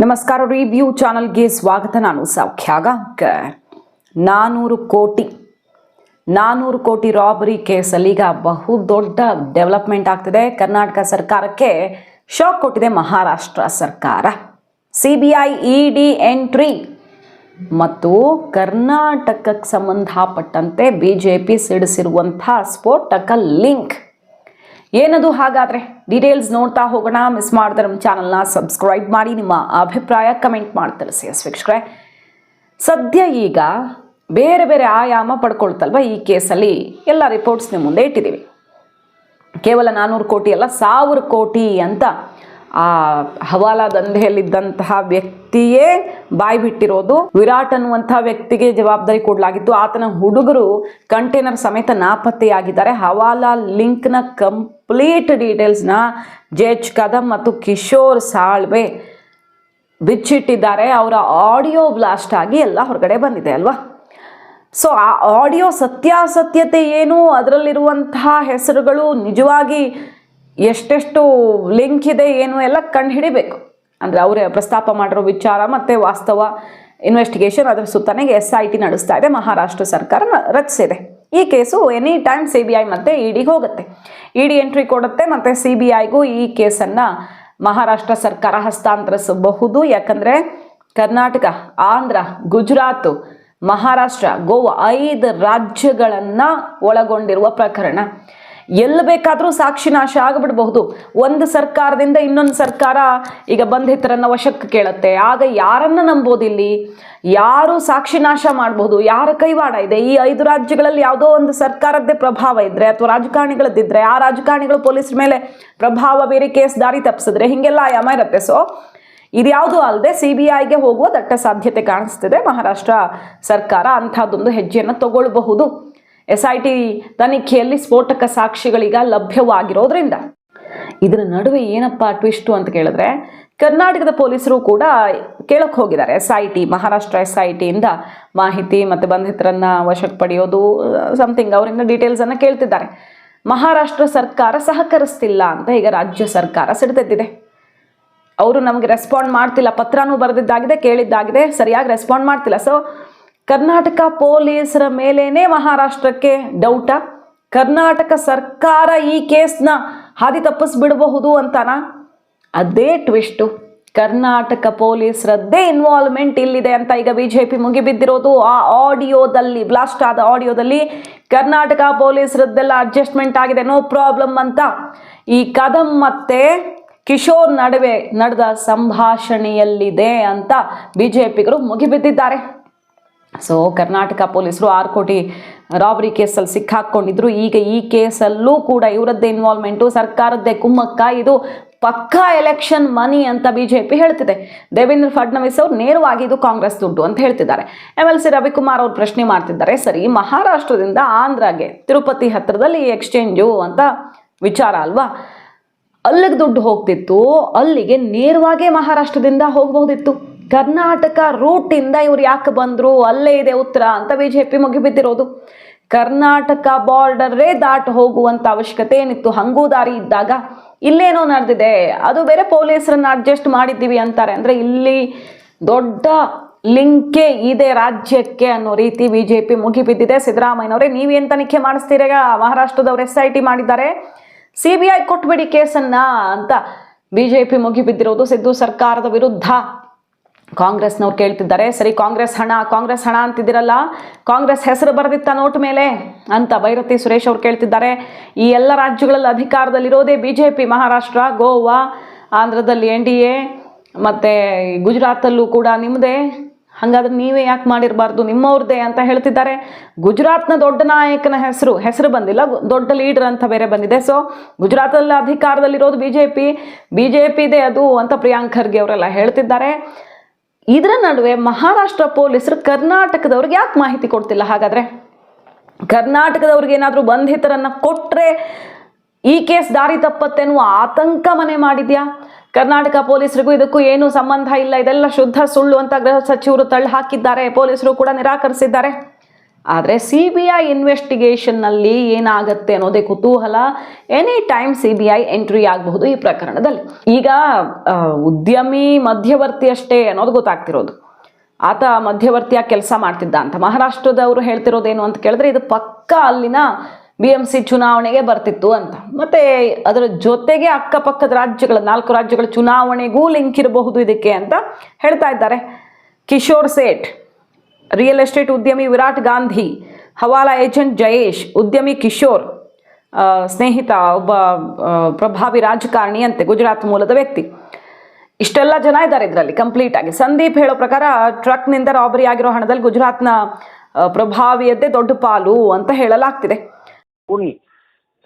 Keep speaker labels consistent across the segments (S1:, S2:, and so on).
S1: ನಮಸ್ಕಾರ. ರಿವ್ಯೂ ಚಾನಲ್ಗೆ ಸ್ವಾಗತ. ನಾನು ಸೌಖ್ಯಾಗಾಂಕರ್. 400 ಕೋಟಿ ರಾಬರಿ ಕೇಸಲ್ಲಿ ಈಗ ಬಹುದೊಡ್ಡ ಡೆವಲಪ್ಮೆಂಟ್ ಆಗ್ತಿದೆ. ಕರ್ನಾಟಕ ಸರ್ಕಾರಕ್ಕೆ ಶಾಕ್ ಕೊಟ್ಟಿದೆ ಮಹಾರಾಷ್ಟ್ರ ಸರ್ಕಾರ. CBI ED ಎಂಟ್ರಿ ಮತ್ತು ಕರ್ನಾಟಕಕ್ಕೆ ಸಂಬಂಧಪಟ್ಟಂತೆ BJP ಸಿಡಿಸಿರುವಂಥ ಸ್ಫೋಟಕ ಲಿಂಕ್ ಏನದು? ಹಾಗಾದರೆ ಡೀಟೇಲ್ಸ್ ನೋಡ್ತಾ ಹೋಗೋಣ. ಮಿಸ್ ಮಾಡಿದ್ರೆ ನಮ್ಮ ಚಾನಲ್ನ ಸಬ್ಸ್ಕ್ರೈಬ್ ಮಾಡಿ, ನಿಮ್ಮ ಅಭಿಪ್ರಾಯ ಕಮೆಂಟ್ ಮಾಡಿ ತಿಳಿಸಿ. ವೀಕ್ಷಕರೇ, ಸದ್ಯ ಈಗ ಬೇರೆ ಬೇರೆ ಆಯಾಮ ಪಡ್ಕೊಳ್ತಲ್ವ ಈ ಕೇಸಲ್ಲಿ ಎಲ್ಲ ರಿಪೋರ್ಟ್ಸ್ ನಿಮ್ಮ ಮುಂದೆ ಇಟ್ಟಿದ್ದೀವಿ. ಕೇವಲ 400 ಕೋಟಿ ಅಲ್ಲ, 1000 ಕೋಟಿ ಅಂತ ಆ ಹವಾಲಾ ದಂಧೆಯಲ್ಲಿದ್ದಂತಹ ವ್ಯಕ್ತಿಯೇ ಬಾಯಿ ಬಿಟ್ಟಿರೋದು. ವಿರಾಟ್ ಅನ್ನುವಂಥ ವ್ಯಕ್ತಿಗೆ ಜವಾಬ್ದಾರಿ ಕೊಡಲಾಗಿತ್ತು. ಆತನ ಹುಡುಗರು ಕಂಟೈನರ್ ಸಮೇತ ನಾಪತ್ತೆಯಾಗಿದ್ದಾರೆ. ಹವಾಲಾ ಲಿಂಕ್ನ ಕಂಪ್ಲೀಟ್ ಡೀಟೇಲ್ಸ್ನ JH ಕದಂ ಮತ್ತು ಕಿಶೋರ್ ಸಾಳ್ವೆ ಬಿಚ್ಚಿಟ್ಟಿದ್ದಾರೆ. ಅವರ ಆಡಿಯೋ ಬ್ಲಾಸ್ಟ್ ಆಗಿ ಎಲ್ಲ ಹೊರಗಡೆ ಬಂದಿದೆ ಅಲ್ವಾ? ಸೊ ಆ ಆಡಿಯೋ ಸತ್ಯಾಸತ್ಯತೆ ಏನು, ಅದರಲ್ಲಿರುವಂತಹ ಹೆಸರುಗಳು ನಿಜವಾಗಿ ಎಷ್ಟೆಷ್ಟು ಲಿಂಕ್ ಇದೆ ಏನು ಎಲ್ಲ ಕಂಡು ಹಿಡಿಬೇಕು. ಅಂದರೆ ಅವರೇ ಪ್ರಸ್ತಾಪ ಮಾಡಿರೋ ವಿಚಾರ ಮತ್ತು ವಾಸ್ತವ ಇನ್ವೆಸ್ಟಿಗೇಷನ್ ಅದರ ಸುತ್ತನೇ SIT ನಡೆಸ್ತಾ ಇದೆ. ಮಹಾರಾಷ್ಟ್ರ ಸರ್ಕಾರ ರಚಿಸಿದೆ. ಈ ಕೇಸು ಎನಿ ಟೈಮ್ CBI ಮತ್ತು EDಗೆ ಹೋಗುತ್ತೆ. ED ಎಂಟ್ರಿ ಕೊಡುತ್ತೆ ಮತ್ತು CBIಗೂ ಈ ಕೇಸನ್ನು ಮಹಾರಾಷ್ಟ್ರ ಸರ್ಕಾರ ಹಸ್ತಾಂತರಿಸಬಹುದು. ಯಾಕಂದರೆ ಕರ್ನಾಟಕ, ಆಂಧ್ರ, ಗುಜರಾತ್, ಮಹಾರಾಷ್ಟ್ರ, ಗೋವಾ 5 ರಾಜ್ಯಗಳನ್ನು ಒಳಗೊಂಡಿರುವ ಪ್ರಕರಣ. ಎಲ್ಲಿ ಬೇಕಾದರೂ ಸಾಕ್ಷಿ ನಾಶ ಆಗಿಬಿಡಬಹುದು. ಒಂದು ಸರ್ಕಾರದಿಂದ ಇನ್ನೊಂದು ಸರ್ಕಾರ ಈಗ ಬಂಧಿತರನ್ನು ವಶಕ್ಕೆ ಕೇಳುತ್ತೆ. ಆಗ ಯಾರನ್ನು ನಂಬೋದಿಲ್ಲಿ? ಯಾರು ಸಾಕ್ಷಿ ನಾಶ ಮಾಡಬಹುದು? ಯಾರ ಕೈವಾಡ ಇದೆ? ಈ 5 ರಾಜ್ಯಗಳಲ್ಲಿ ಯಾವುದೋ ಒಂದು ಸರ್ಕಾರದ್ದೇ ಪ್ರಭಾವ ಇದ್ದರೆ ಅಥವಾ ರಾಜಕಾರಣಿಗಳದ್ದಿದ್ರೆ ಆ ರಾಜಕಾರಣಿಗಳು ಪೊಲೀಸರ ಮೇಲೆ ಪ್ರಭಾವ ಬೀರಿ ಕೇಸ್ ದಾರಿ ತಪ್ಪಿಸಿದ್ರೆ ಹೀಗೆಲ್ಲ ಆಯಾಮ ಇರುತ್ತೆ. ಸೊ ಇದ್ಯಾವುದೂ ಅಲ್ಲದೆ CBIಗೆ ಹೋಗುವ ದಟ್ಟ ಸಾಧ್ಯತೆ ಕಾಣಿಸ್ತಿದೆ. ಮಹಾರಾಷ್ಟ್ರ ಸರ್ಕಾರ ಅಂಥದ್ದೊಂದು ಹೆಜ್ಜೆಯನ್ನು ತಗೊಳ್ಬಹುದು. SIT ತನಿಖೆಯಲ್ಲಿ ಸ್ಫೋಟಕ ಸಾಕ್ಷಿಗಳೀಗ ಲಭ್ಯವಾಗಿರೋದ್ರಿಂದ. ಇದರ ನಡುವೆ ಏನಪ್ಪ ಟ್ವಿಸ್ಟು ಅಂತ ಕೇಳಿದ್ರೆ, ಕರ್ನಾಟಕದ ಪೊಲೀಸರು ಕೂಡ ಕೇಳಕ್ಕೆ ಹೋಗಿದ್ದಾರೆ. SIT, ಮಹಾರಾಷ್ಟ್ರ SITಯಿಂದ ಮಾಹಿತಿ ಮತ್ತು ಬಂಧಿತರನ್ನು ವಶಕ್ಕೆ ಪಡೆಯೋದು ಸಮಥಿಂಗ್ ಅವರಿಂದ ಡೀಟೇಲ್ಸನ್ನು ಕೇಳ್ತಿದ್ದಾರೆ. ಮಹಾರಾಷ್ಟ್ರ ಸರ್ಕಾರ ಸಹಕರಿಸ್ತಿಲ್ಲ ಅಂತ ಈಗ ರಾಜ್ಯ ಸರ್ಕಾರ ಸಿಡಿದೆದ್ದಿದೆ. ಅವರು ನಮಗೆ ರೆಸ್ಪಾಂಡ್ ಮಾಡ್ತಿಲ್ಲ, ಪತ್ರನೂ ಬರೆದಿದ್ದಾಗಿದೆ, ಕೇಳಿದ್ದಾಗಿದೆ, ಸರಿಯಾಗಿ ರೆಸ್ಪಾಂಡ್ ಮಾಡ್ತಿಲ್ಲ. ಸೊ ಕರ್ನಾಟಕ ಪೊಲೀಸರ ಮೇಲೇನೆ ಮಹಾರಾಷ್ಟ್ರಕ್ಕೆ ಡೌಟ. ಕರ್ನಾಟಕ ಸರ್ಕಾರ ಈ ಕೇಸ್ನ ಹಾದಿ ತಪ್ಪಿಸ್ಬಿಡಬಹುದು ಅಂತಾನ? ಅದೇ ಟ್ವಿಸ್ಟು. ಕರ್ನಾಟಕ ಪೊಲೀಸರದ್ದೇ ಇನ್ವಾಲ್ವ್ಮೆಂಟ್ ಇಲ್ಲಿದೆ ಅಂತ ಈಗ BJP ಮುಗಿಬಿದ್ದಿರೋದು. ಆ ಆಡಿಯೋದಲ್ಲಿ, ಬ್ಲಾಸ್ಟ್ ಆದ ಆಡಿಯೋದಲ್ಲಿ ಕರ್ನಾಟಕ ಪೊಲೀಸರದ್ದೆಲ್ಲ ಅಡ್ಜಸ್ಟ್ಮೆಂಟ್ ಆಗಿದೆ, ನೋ ಪ್ರಾಬ್ಲಮ್ ಅಂತ ಈ ಕದಂ ಮತ್ತೆ ಕಿಶೋರ್ ನಡುವೆ ನಡೆದ ಸಂಭಾಷಣೆಯಲ್ಲಿದೆ ಅಂತ BJPಗರು ಮುಗಿಬಿದ್ದಿದ್ದಾರೆ. ಸೊ ಕರ್ನಾಟಕ ಪೊಲೀಸರು 6 ಕೋಟಿ ರಾಬರಿ ಕೇಸಲ್ಲಿ ಸಿಕ್ಕಾಕೊಂಡಿದ್ರು. ಈಗ ಈ ಕೇಸಲ್ಲೂ ಕೂಡ ಇವರದ್ದೇ ಇನ್ವಾಲ್ವ್ಮೆಂಟು, ಸರ್ಕಾರದ್ದೇ ಕುಮ್ಮಕ್ಕ, ಇದು ಪಕ್ಕಾ ಎಲೆಕ್ಷನ್ ಮನಿ ಅಂತ BJP ಹೇಳ್ತಿದೆ. ದೇವೇಂದ್ರ ಫಡ್ನವೀಸ್ ಅವರು ನೇರವಾಗಿ ಇದು ಕಾಂಗ್ರೆಸ್ ದುಡ್ಡು ಅಂತ ಹೇಳ್ತಿದ್ದಾರೆ. MLC ರವಿಕುಮಾರ್ ಅವರು ಪ್ರಶ್ನೆ ಮಾಡ್ತಿದ್ದಾರೆ, ಸರಿ ಮಹಾರಾಷ್ಟ್ರದಿಂದ ಆಂಧ್ರಗೆ ತಿರುಪತಿ ಹತ್ತಿರದಲ್ಲಿ ಎಕ್ಸ್ಚೇಂಜು ಅಂತ ವಿಚಾರ ಅಲ್ವಾ? ಅಲ್ಲಿಗೆ ದುಡ್ಡು ಹೋಗ್ತಿತ್ತು, ಅಲ್ಲಿಗೆ ನೇರವಾಗಿ ಮಹಾರಾಷ್ಟ್ರದಿಂದ ಹೋಗಬಹುದಿತ್ತು. ಕರ್ನಾಟಕ ರೂಟಿಂದ ಇವ್ರು ಯಾಕೆ ಬಂದರು? ಅಲ್ಲೇ ಇದೆ ಉತ್ತರ ಅಂತ BJP ಮುಗಿಬಿದ್ದಿರೋದು. ಕರ್ನಾಟಕ ಬಾರ್ಡರೇ ದಾಟಿ ಹೋಗುವಂಥ ಅವಶ್ಯಕತೆ ಏನಿತ್ತು? ಹಂಗೂ ದಾರಿ ಇದ್ದಾಗ ಇಲ್ಲೇನೋ ನಡೆದಿದೆ, ಅದು ಬೇರೆ ಪೊಲೀಸರನ್ನ ಅಡ್ಜಸ್ಟ್ ಮಾಡಿದ್ದೀವಿ ಅಂತಾರೆ. ಅಂದರೆ ಇಲ್ಲಿ ದೊಡ್ಡ ಲಿಂಕೇ ಇದೆ ರಾಜ್ಯಕ್ಕೆ ಅನ್ನೋ ರೀತಿ BJP ಮುಗಿಬಿದ್ದಿದೆ. ಸಿದ್ದರಾಮಯ್ಯನವರೇ, ನೀವೇನು ತನಿಖೆ ಮಾಡಿಸ್ತೀರ? ಮಹಾರಾಷ್ಟ್ರದವ್ರು SIT ಮಾಡಿದ್ದಾರೆ, CBI ಕೊಟ್ಬಿಡಿ ಕೇಸನ್ನ ಅಂತ BJP ಮುಗಿಬಿದ್ದಿರೋದು. ಸಿದ್ದು ಸರ್ಕಾರದ ವಿರುದ್ಧ ಕಾಂಗ್ರೆಸ್ನವ್ರು ಕೇಳ್ತಿದ್ದಾರೆ, ಸರಿ ಕಾಂಗ್ರೆಸ್ ಹಣ ಅಂತಿದ್ದೀರಲ್ಲ, ಕಾಂಗ್ರೆಸ್ ಹೆಸರು ಬರೆದಿತ್ತ ನೋಟ್ ಮೇಲೆ ಅಂತ ಭೈರತಿ ಸುರೇಶ್ ಅವ್ರು ಕೇಳ್ತಿದ್ದಾರೆ. ಈ ಎಲ್ಲ ರಾಜ್ಯಗಳಲ್ಲಿ ಅಧಿಕಾರದಲ್ಲಿರೋದೇ BJP. ಮಹಾರಾಷ್ಟ್ರ, ಗೋವಾ, ಆಂಧ್ರದಲ್ಲಿ NDA ಮತ್ತು ಗುಜರಾತಲ್ಲೂ ಕೂಡ ನಿಮ್ಮದೇ. ಹಾಗಾದ್ರೆ ನೀವೇ ಯಾಕೆ ಮಾಡಿರಬಾರ್ದು? ನಿಮ್ಮವ್ರದ್ದೇ ಅಂತ ಹೇಳ್ತಿದ್ದಾರೆ. ಗುಜರಾತ್ನ ದೊಡ್ಡ ನಾಯಕನ ಹೆಸರು ಬಂದಿಲ್ಲ, ದೊಡ್ಡ ಲೀಡರ್ ಅಂತ ಬೇರೆ ಬಂದಿದೆ. ಸೊ ಗುಜರಾತಲ್ಲಿ ಅಧಿಕಾರದಲ್ಲಿರೋದು BJPದೇ ಅದು ಅಂತ ಪ್ರಿಯಾಂಕ್ ಖರ್ಗೆ ಅವರೆಲ್ಲ ಹೇಳ್ತಿದ್ದಾರೆ. ಇದರ ನಡುವೆ ಮಹಾರಾಷ್ಟ್ರ ಪೊಲೀಸರು ಕರ್ನಾಟಕದವ್ರಿಗೆ ಯಾಕೆ ಮಾಹಿತಿ ಕೊಡ್ತಿಲ್ಲ? ಹಾಗಾದರೆ ಕರ್ನಾಟಕದವ್ರಿಗೆ ಏನಾದರೂ ಬಂಧಿತರನ್ನು ಕೊಟ್ಟರೆ ಈ ಕೇಸ್ ದಾರಿ ತಪ್ಪತ್ತೇನೋ ಆತಂಕ ಮನೆ ಮಾಡಿದ್ಯಾ? ಕರ್ನಾಟಕ ಪೊಲೀಸರಿಗೂ ಇದಕ್ಕೂ ಏನೂ ಸಂಬಂಧ ಇಲ್ಲ, ಇದೆಲ್ಲ ಶುದ್ಧ ಸುಳ್ಳು ಅಂತ ಗೃಹ ಸಚಿವರು ತಳ್ಳಿ ಹಾಕಿದ್ದಾರೆ. ಪೊಲೀಸರು ಕೂಡ ನಿರಾಕರಿಸಿದ್ದಾರೆ. ಆದರೆ CBI ಇನ್ವೆಸ್ಟಿಗೇಷನ್ನಲ್ಲಿ ಏನಾಗುತ್ತೆ ಅನ್ನೋದೇ ಕುತೂಹಲ. ಎನಿ ಟೈಮ್ CBI ಎಂಟ್ರಿ ಆಗಬಹುದು ಈ ಪ್ರಕರಣದಲ್ಲಿ. ಈಗ ಉದ್ಯಮಿ ಮಧ್ಯವರ್ತಿ ಅಷ್ಟೇ ಅನ್ನೋದು ಗೊತ್ತಾಗ್ತಿರೋದು. ಆತ ಮಧ್ಯವರ್ತಿಯಾಗಿ ಕೆಲಸ ಮಾಡ್ತಿದ್ದ ಅಂತ. ಮಹಾರಾಷ್ಟ್ರದವರು ಹೇಳ್ತಿರೋದೇನು ಅಂತ ಕೇಳಿದ್ರೆ ಇದು ಪಕ್ಕ ಅಲ್ಲಿನ BMC ಚುನಾವಣೆಗೆ ಬರ್ತಿತ್ತು ಅಂತ. ಮತ್ತೆ ಅದರ ಜೊತೆಗೆ ಅಕ್ಕಪಕ್ಕದ ರಾಜ್ಯಗಳ 4 ರಾಜ್ಯಗಳ ಚುನಾವಣೆಗೂ ಲಿಂಕ್ ಇರಬಹುದು ಇದಕ್ಕೆ ಅಂತ ಹೇಳ್ತಾ ಇದ್ದಾರೆ. ಕಿಶೋರ್ ಸೇಠ್, ರಿಯಲ್ ಎಸ್ಟೇಟ್ ಉದ್ಯಮಿ ವಿರಾಟ್ ಗಾಂಧಿ, ಹವಾಲಾ ಏಜೆಂಟ್ ಜಯೇಶ್, ಉದ್ಯಮಿ ಕಿಶೋರ್, ಸ್ನೇಹಿತ ಒಬ್ಬ ಪ್ರಭಾವಿ ರಾಜಕಾರಣಿ ಅಂತೆ, ಗುಜರಾತ್ ಮೂಲದ ವ್ಯಕ್ತಿ. ಇಷ್ಟೆಲ್ಲ ಜನ ಇದ್ದಾರೆ ಇದರಲ್ಲಿ ಕಂಪ್ಲೀಟ್ ಆಗಿ. ಸಂದೀಪ್ ಹೇಳೋ ಪ್ರಕಾರ ಟ್ರಕ್ನಿಂದ ರಾಬರಿ ಆಗಿರೋ ಹಣದಲ್ಲಿ ಗುಜರಾತ್ನ प्रभावीयते दೊಡ್ಡ पालू ಅಂತ ಹೇಳಲಾಗ್ತಿದೆ.
S2: कोणी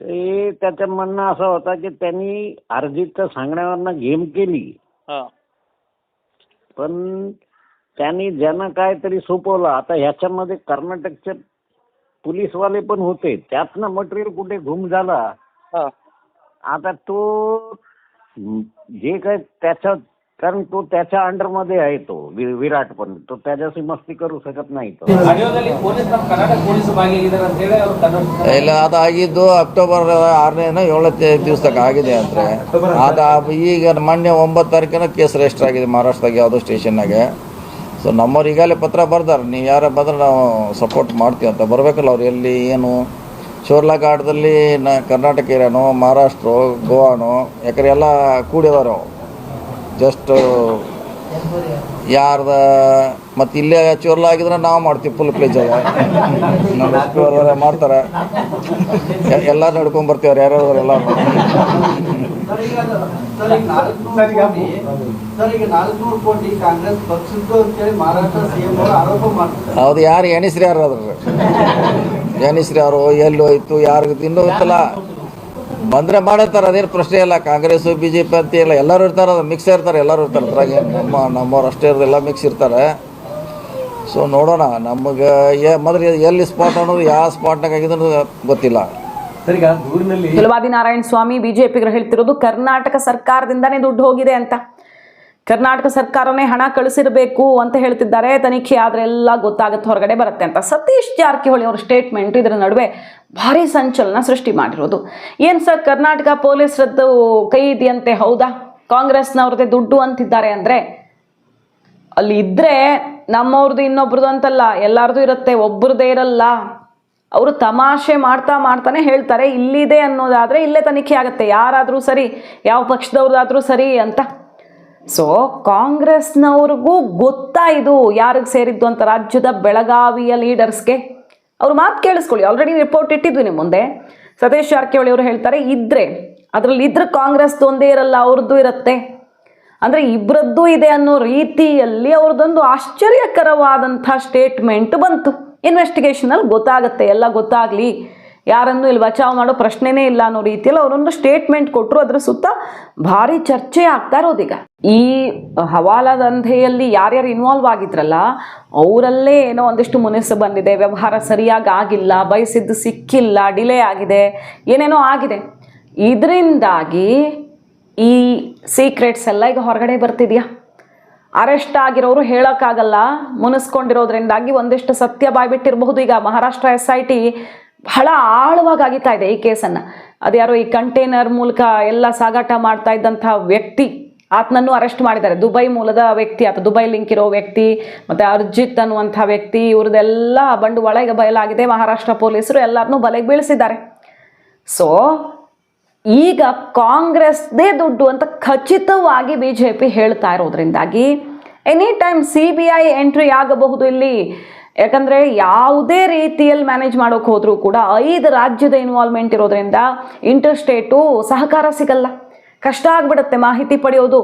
S2: ते त्याचं म्हणणं असं होतं की त्यांनी अर्जित सांगण्यावरनं गेम केली, पण त्यांनी ज्यांना काहीतरी सोपवलं. आता ह्याच्यामध्ये कर्नाटकचे पोलीसवाले पण होते, त्यातनं मटेरियल कुठे गुम झाला. आता तो जे काय त्याच्या, कारण तो त्याच्या अंडर मध्ये आहे, तो विराट पण तो त्याच्याशी मस्ती करू शकत नाही. तो
S3: ಇಲ್ಲ, ಅದಾಗಿದ್ದು ಅಕ್ಟೋಬರ್ 6ನೇ 7ನೇ ದಿವಸಕ್ಕೆ ಆಗಿದೆ ಅಂದರೆ ಅದು ಈಗ ಮೊನ್ನೆ 9 ತಾರೀಕಿನ ಕೇಸ್ ರಿಜಿಸ್ಟರ್ ಆಗಿದೆ ಮಹಾರಾಷ್ಟ್ರದಾಗ ಯಾವುದೋ ಸ್ಟೇಷನ್ನಾಗೆ. ಸೊ ನಮ್ಮವ್ರು ಈಗಾಗಲೇ ಪತ್ರ ಬರ್ದಾರೆ, ನೀವು ಯಾರು ಬಂದ್ರೆ ನಾವು ಸಪೋರ್ಟ್ ಮಾಡ್ತೀವಿ ಅಂತ. ಬರಬೇಕಲ್ಲ ಅವ್ರು ಎಲ್ಲಿ ಏನು ಶೋರ್ಲಾ ಘಾಟದಲ್ಲಿ ಕರ್ನಾಟಕ ಏರಿಯಾನೋ ಮಹಾರಾಷ್ಟ್ರ ಗೋವಾನೋ ಯಾಕಂದ್ರೆ ಎಲ್ಲ ಕೂಡಿದವರು ಜಸ್ಟ್ ಯಾರ್ದ ಮತ್ತು ಇಲ್ಲೇ ಚೋರ್ಲಾ ಆಗಿದ್ರೆ ನಾವು ಮಾಡ್ತೀವಿ ಫುಲ್ ಪ್ಲೇಜಾಗ ನಮ್ಮ ಮಾಡ್ತಾರೆ, ಎಲ್ಲರೂ ನಡ್ಕೊಂಡ್ಬರ್ತೀವಿ ಅವ್ರು ಯಾರ್ಯಾರು ಎಲ್ಲ. ಹೌದು, ಯಾರು ಎಣಿಸ್ರಿ ಯಾರು ಅದ್ರ ಎಣಿಸ್ರಿ ಯಾರು ಎಲ್ಲಿ ಹೋಯ್ತು ಯಾರಿಗೂ ಇನ್ನೂ ಗೊತ್ತಿಲ್ಲ. ಬಂದರೆ ಮಾಡತ್ತಾರೆ, ಅದೇನು ಪ್ರಶ್ನೆ ಇಲ್ಲ. ಕಾಂಗ್ರೆಸ್ಸು BJP ಅಂತ ಇಲ್ಲ, ಎಲ್ಲರೂ ಇರ್ತಾರೆ, ಅದು ಮಿಕ್ಸ್ ಇರ್ತಾರೆ, ಎಲ್ಲರೂ ಇರ್ತಾರೆ. ಅದ್ರಾಗೆ ನಮ್ಮವ್ರು ಅಷ್ಟೇ ಇರೋದಿಲ್ಲ, ಮಿಕ್ಸ್ ಇರ್ತಾರೆ. ಸೊ ನೋಡೋಣ, ನಮಗೆ ಮೊದಲು ಎಲ್ಲಿ ಸ್ಪಾಟ್ ಅನ್ನೋದು ಯಾವ ಸ್ಪಾಟ್ನಾಗ ಆಗಿದ್ದು ಗೊತ್ತಿಲ್ಲ.
S1: ಫಲವಾದಿ ನಾರಾಯಣ ಸ್ವಾಮಿ ಬಿಜೆಪಿಗರು ಹೇಳ್ತಿರೋದು ಕರ್ನಾಟಕ ಸರ್ಕಾರದಿಂದಾನೇ ದುಡ್ಡು ಹೋಗಿದೆ ಅಂತ. ಕರ್ನಾಟಕ ಸರ್ಕಾರನೇ ಹಣ ಕಳಿಸಿರಬೇಕು ಅಂತ ಹೇಳ್ತಿದ್ದಾರೆ. ತನಿಖೆ ಆದ್ರೆ ಎಲ್ಲ ಗೊತ್ತಾಗುತ್ತೆ, ಹೊರಗಡೆ ಬರುತ್ತೆ ಅಂತ. ಸತೀಶ್ ಜಾರಕಿಹೊಳಿ ಅವರ ಸ್ಟೇಟ್ಮೆಂಟ್ ಇದರ ನಡುವೆ ಭಾರಿ ಸಂಚಲನ ಸೃಷ್ಟಿ ಮಾಡಿರೋದು. ಏನು ಸರ್, ಕರ್ನಾಟಕ ಪೊಲೀಸರದ್ದು ಕೈ ಇದೆಯಂತೆ, ಹೌದಾ? ಕಾಂಗ್ರೆಸ್ನವ್ರದ್ದೇ ದುಡ್ಡು ಅಂತಿದ್ದಾರೆ ಅಂದರೆ ಅಲ್ಲಿ ಇದ್ರೆ ನಮ್ಮವ್ರದ್ದು ಇನ್ನೊಬ್ರದ್ದು ಅಂತಲ್ಲ, ಎಲ್ಲರದು ಇರುತ್ತೆ, ಒಬ್ಬರದೇ ಇರಲ್ಲ. ಅವರು ತಮಾಷೆ ಮಾಡ್ತಾನೆ ಹೇಳ್ತಾರೆ ಇಲ್ಲಿದೆ ಅನ್ನೋದಾದರೆ ಇಲ್ಲೇ ತನಿಖೆ ಆಗುತ್ತೆ, ಯಾರಾದರೂ ಸರಿ, ಯಾವ ಪಕ್ಷದವ್ರದಾದ್ರೂ ಸರಿ ಅಂತ. ಸೊ ಕಾಂಗ್ರೆಸ್ನವ್ರಿಗೂ ಗೊತ್ತಾ ಇದು ಯಾರಿಗೆ ಸೇರಿದ್ದು ಅಂತ. ರಾಜ್ಯದ ಬೆಳಗಾವಿಯ ಲೀಡರ್ಸ್ಗೆ ಅವ್ರು ಮಾತು ಕೇಳಿಸ್ಕೊಳ್ಳಿ, ಆಲ್ರೆಡಿ ರಿಪೋರ್ಟ್ ಇಟ್ಟಿದ್ವಿ ನಿಮ್ಮ ಮುಂದೆ. ಸತೀಶ್ ಜಾರಕಿಹೊಳಿ ಅವರು ಹೇಳ್ತಾರೆ ಇದ್ರೆ ಅದರಲ್ಲಿ ಇದ್ರೆ ಕಾಂಗ್ರೆಸ್ದು ಒಂದೇ ಇರಲ್ಲ, ಅವ್ರದ್ದು ಇರುತ್ತೆ. ಅಂದರೆ ಇಬ್ಬರದ್ದು ಇದೆ ಅನ್ನೋ ರೀತಿಯಲ್ಲಿ ಅವ್ರದ್ದೊಂದು ಆಶ್ಚರ್ಯಕರವಾದಂಥ ಸ್ಟೇಟ್ಮೆಂಟ್ ಬಂತು. ಇನ್ವೆಸ್ಟಿಗೇಷನಲ್ಲಿ ಗೊತ್ತಾಗುತ್ತೆ, ಎಲ್ಲ ಗೊತ್ತಾಗಲಿ, ಯಾರನ್ನು ಇಲ್ಲಿ ಬಚಾವ್ ಮಾಡೋ ಪ್ರಶ್ನೆನೇ ಇಲ್ಲ ಅನ್ನೋ ರೀತಿಯಲ್ಲಿ ಅವರೊಂದು ಸ್ಟೇಟ್ಮೆಂಟ್ ಕೊಟ್ಟರು. ಅದರ ಸುತ್ತ ಭಾರಿ ಚರ್ಚೆ ಆಗ್ತಾ ಇರೋದೀಗ. ಈ ಹವಾಲಾ ದಂಧೆಯಲ್ಲಿ ಯಾರ್ಯಾರು ಇನ್ವಾಲ್ವ್ ಆಗಿದ್ರಲ್ಲ ಅವರಲ್ಲೇ ಏನೋ ಒಂದಿಷ್ಟು ಮುನಿಸು ಬಂದಿದೆ, ವ್ಯವಹಾರ ಸರಿಯಾಗಿ ಆಗಿಲ್ಲ, ಬಯಸಿದ್ದು ಸಿಕ್ಕಿಲ್ಲ, ಡಿಲೇ ಆಗಿದೆ, ಏನೇನೋ ಆಗಿದೆ. ಇದರಿಂದಾಗಿ ಈ ಸೀಕ್ರೆಟ್ಸ್ ಎಲ್ಲ ಈಗ ಹೊರಗಡೆ ಬರ್ತಿದ್ಯಾ. ಅರೆಸ್ಟ್ ಆಗಿರೋರು ಹೇಳೋಕ್ಕಾಗಲ್ಲ, ಮುನಿಸ್ಕೊಂಡಿರೋದ್ರಿಂದಾಗಿ ಒಂದಿಷ್ಟು ಸತ್ಯ ಬಾಯ್ಬಿಟ್ಟಿರಬಹುದು. ಈಗ ಮಹಾರಾಷ್ಟ್ರ SIT ಬಹಳ ಆಳವಾಗಿ ಆಗಿತಾ ಇದೆ ಈ ಕೇಸನ್ನು. ಅದ್ಯಾರೋ ಈ ಕಂಟೈನರ್ ಮೂಲಕ ಎಲ್ಲ ಸಾಗಾಟ ಮಾಡ್ತಾ ಇದ್ದಂಥ ವ್ಯಕ್ತಿ, ಆತನನ್ನು ಅರೆಸ್ಟ್ ಮಾಡಿದ್ದಾರೆ. ದುಬೈ ಮೂಲದ ವ್ಯಕ್ತಿ ಆತ, ದುಬೈ ಲಿಂಕ್ ಇರೋ ವ್ಯಕ್ತಿ. ಮತ್ತು ಅರ್ಜಿತ್ ಅನ್ನುವಂಥ ವ್ಯಕ್ತಿ, ಇವ್ರದ್ದೆಲ್ಲ ಬಂಡವಾಳ ಈಗ ಬಯಲಾಗಿದೆ. ಮಹಾರಾಷ್ಟ್ರ ಪೊಲೀಸರು ಎಲ್ಲರನ್ನೂ ಬಲೆಗೆ ಬೀಳಿಸಿದ್ದಾರೆ. ಸೊ ಈಗ ಕಾಂಗ್ರೆಸ್ದೇ ದುಡ್ಡು ಅಂತ ಖಚಿತವಾಗಿ BJP ಹೇಳ್ತಾ ಇರೋದ್ರಿಂದಾಗಿ ಎನಿ ಟೈಮ್ CBI ಎಂಟ್ರಿ ಆಗಬಹುದು ಇಲ್ಲಿ. ಯಾಕಂದರೆ ಯಾವುದೇ ರೀತಿಯಲ್ಲಿ ಮ್ಯಾನೇಜ್ ಮಾಡೋಕೆ ಹೋದರೂ ಕೂಡ 5 ರಾಜ್ಯದ ಇನ್ವಾಲ್ವ್ಮೆಂಟ್ ಇರೋದ್ರಿಂದ ಇಂಟರ್ಸ್ಟೇಟು ಸಹಕಾರ ಸಿಗಲ್ಲ, ಕಷ್ಟ ಆಗಿಬಿಡುತ್ತೆ ಮಾಹಿತಿ ಪಡೆಯೋದು.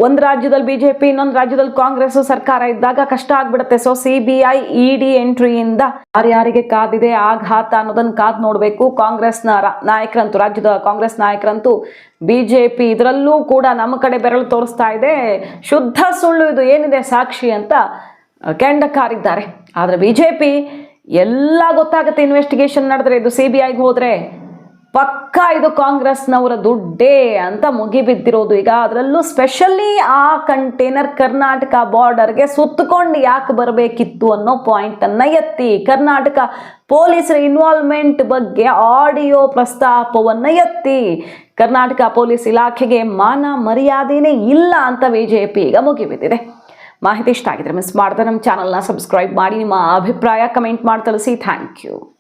S1: ಒಂದು ರಾಜ್ಯದಲ್ಲಿ BJP, ಇನ್ನೊಂದು ರಾಜ್ಯದಲ್ಲಿ ಕಾಂಗ್ರೆಸ್ ಸರ್ಕಾರ ಇದ್ದಾಗ ಕಷ್ಟ ಆಗಿಬಿಡುತ್ತೆ. ಸೊ CBI ED ಎಂಟ್ರಿಯಿಂದ ಯಾರ್ಯಾರಿಗೆ ಕಾದಿದೆ ಆಘಾತ ಅನ್ನೋದನ್ನು ಕಾದು ನೋಡಬೇಕು. ಕಾಂಗ್ರೆಸ್ನ ನಾಯಕರಂತೂ, ರಾಜ್ಯದ ಕಾಂಗ್ರೆಸ್ ನಾಯಕರಂತೂ BJP ಇದರಲ್ಲೂ ಕೂಡ ನಮ್ಮ ಕಡೆ ಬೆರಳು ತೋರಿಸ್ತಾ ಇದೆ, ಶುದ್ಧ ಸುಳ್ಳು ಇದು ಏನಿದೆ ಸಾಕ್ಷಿ ಅಂತ ಕೆಂಡಕಾರಿದ್ದಾರೆ. ಆದರೆ BJP ಎಲ್ಲ ಗೊತ್ತಾಗುತ್ತೆ, ಇನ್ವೆಸ್ಟಿಗೇಷನ್ ನಡೆದ್ರೆ, ಇದು CBIಗೆ ಹೋದರೆ ಪಕ್ಕಾ ಇದು ಕಾಂಗ್ರೆಸ್ನವರ ದುಡ್ಡೇ ಅಂತ ಮುಗಿಬಿದ್ದಿರೋದು ಈಗ. ಅದರಲ್ಲೂ ಸ್ಪೆಷಲಿ ಆ ಕಂಟೈನರ್ ಕರ್ನಾಟಕ ಬಾರ್ಡರ್ಗೆ ಸುತ್ತಕೊಂಡು ಯಾಕೆ ಬರಬೇಕಿತ್ತು ಅನ್ನೋ ಪಾಯಿಂಟನ್ನು ಎತ್ತಿ, ಕರ್ನಾಟಕ ಪೊಲೀಸರ ಇನ್ವಾಲ್ವ್ಮೆಂಟ್ ಬಗ್ಗೆ ಆಡಿಯೋ ಪ್ರಸ್ತಾಪವನ್ನು ಎತ್ತಿ, ಕರ್ನಾಟಕ ಪೊಲೀಸ್ ಇಲಾಖೆಗೆ ಮಾನ ಮರ್ಯಾದೆನೇ ಇಲ್ಲ ಅಂತ BJP ಈಗ ಮುಗಿಬಿದ್ದಿದೆ. ಮಾಹಿತಿ ಇಷ್ಟ ಆಗಿದ್ರೆ ಮಿಸ್ ಮಾಡದೆ ನಮ್ಮ ಚಾನಲ್ನ ಸಬ್ಸ್ಕ್ರೈಬ್ ಮಾಡಿ, ನಿಮ್ಮ ಅಭಿಪ್ರಾಯ ಕಮೆಂಟ್ ಮಾಡಿ ತಿಳಿಸಿ. Thank you.